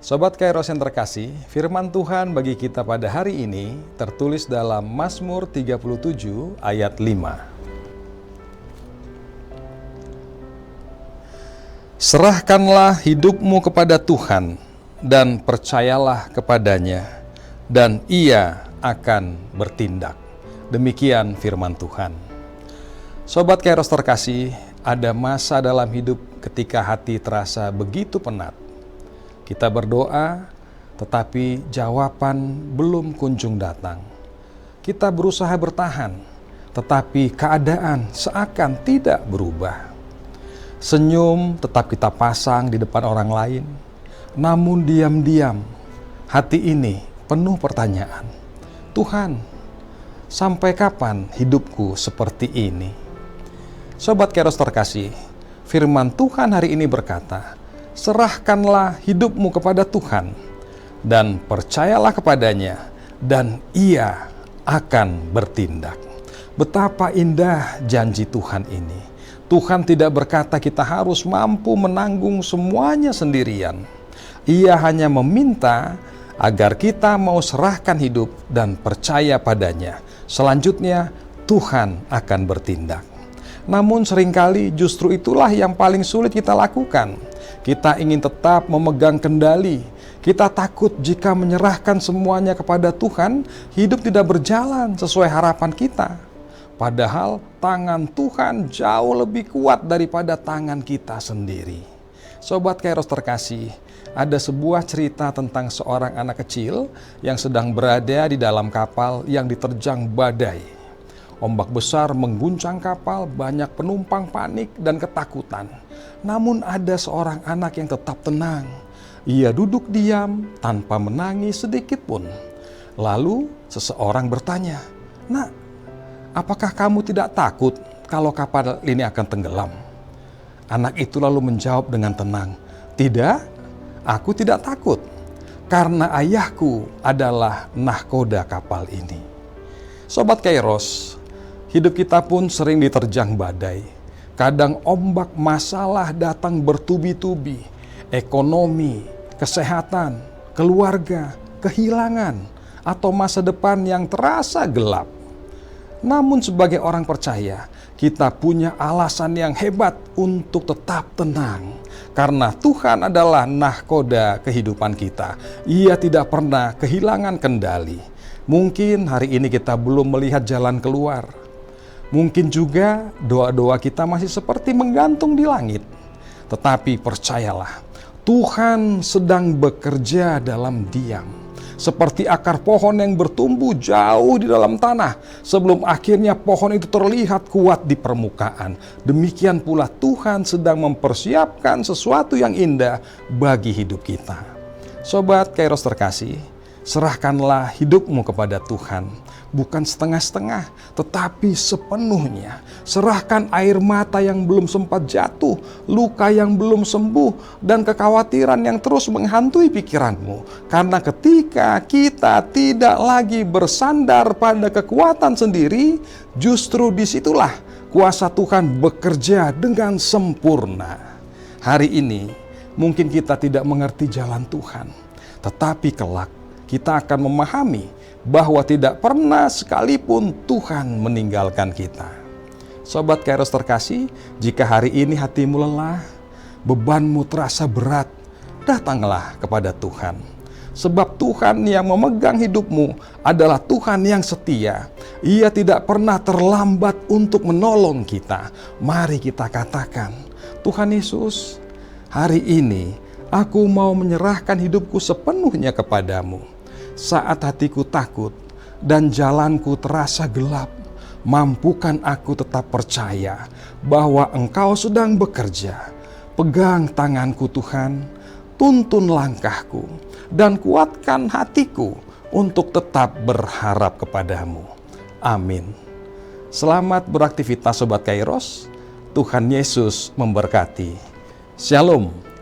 Sobat Kairos yang terkasih, firman Tuhan bagi kita pada hari ini tertulis dalam Mazmur 37 ayat 5. Serahkanlah hidupmu kepada Tuhan dan percayalah kepadanya, dan Ia akan bertindak. Demikian firman Tuhan. Sobat Kairos terkasih, ada masa dalam hidup ketika hati terasa begitu penat. Kita berdoa, tetapi jawaban belum kunjung datang. Kita berusaha bertahan, tetapi keadaan seakan tidak berubah. Senyum tetap kita pasang di depan orang lain, namun diam-diam hati ini penuh pertanyaan. Tuhan, sampai kapan hidupku seperti ini? Sobat Kairos terkasih, firman Tuhan hari ini berkata, serahkanlah hidupmu kepada Tuhan dan percayalah kepadanya, dan Ia akan bertindak. Betapa indah janji Tuhan ini. Tuhan tidak berkata kita harus mampu menanggung semuanya sendirian. Ia hanya meminta agar kita mau serahkan hidup dan percaya padanya. Selanjutnya Tuhan akan bertindak. Namun seringkali justru itulah yang paling sulit kita lakukan. Kita ingin tetap memegang kendali. Kita takut jika menyerahkan semuanya kepada Tuhan, hidup tidak berjalan sesuai harapan kita. Padahal tangan Tuhan jauh lebih kuat daripada tangan kita sendiri. Sobat Kairos terkasih, ada sebuah cerita tentang seorang anak kecil yang sedang berada di dalam kapal yang diterjang badai. Ombak besar mengguncang kapal, banyak penumpang panik dan ketakutan. Namun ada seorang anak yang tetap tenang. Ia duduk diam tanpa menangis sedikit pun. Lalu seseorang bertanya, "Nak, apakah kamu tidak takut kalau kapal ini akan tenggelam?" Anak itu lalu menjawab dengan tenang, "Tidak, aku tidak takut, karena ayahku adalah nahkoda kapal ini." Sobat Kairos, hidup kita pun sering diterjang badai. Kadang ombak masalah datang bertubi-tubi. Ekonomi, kesehatan, keluarga, kehilangan, atau masa depan yang terasa gelap. Namun sebagai orang percaya, kita punya alasan yang hebat untuk tetap tenang. Karena Tuhan adalah nahkoda kehidupan kita. Ia tidak pernah kehilangan kendali. Mungkin hari ini kita belum melihat jalan keluar. Mungkin juga doa-doa kita masih seperti menggantung di langit. Tetapi percayalah, Tuhan sedang bekerja dalam diam. Seperti akar pohon yang bertumbuh jauh di dalam tanah, sebelum akhirnya pohon itu terlihat kuat di permukaan. Demikian pula Tuhan sedang mempersiapkan sesuatu yang indah bagi hidup kita. Sobat Kairos terkasih, serahkanlah hidupmu kepada Tuhan. Bukan setengah-setengah, tetapi sepenuhnya. Serahkan air mata yang belum sempat jatuh, luka yang belum sembuh, dan kekhawatiran yang terus menghantui pikiranmu. Karena ketika kita tidak lagi bersandar pada kekuatan sendiri, justru disitulah kuasa Tuhan bekerja dengan sempurna. Hari ini, mungkin kita tidak mengerti jalan Tuhan, tetapi kelak kita akan memahami bahwa tidak pernah sekalipun Tuhan meninggalkan kita. Sobat Kairos terkasih, jika hari ini hatimu lelah, bebanmu terasa berat, datanglah kepada Tuhan. Sebab Tuhan yang memegang hidupmu adalah Tuhan yang setia. Ia tidak pernah terlambat untuk menolong kita. Mari kita katakan, "Tuhan Yesus, hari ini aku mau menyerahkan hidupku sepenuhnya kepadamu. Saat hatiku takut dan jalanku terasa gelap, mampukan aku tetap percaya bahwa Engkau sedang bekerja. Pegang tanganku Tuhan, tuntun langkahku, dan kuatkan hatiku untuk tetap berharap kepadamu." Amin. Selamat beraktivitas Sobat Kairos. Tuhan Yesus memberkati. Shalom.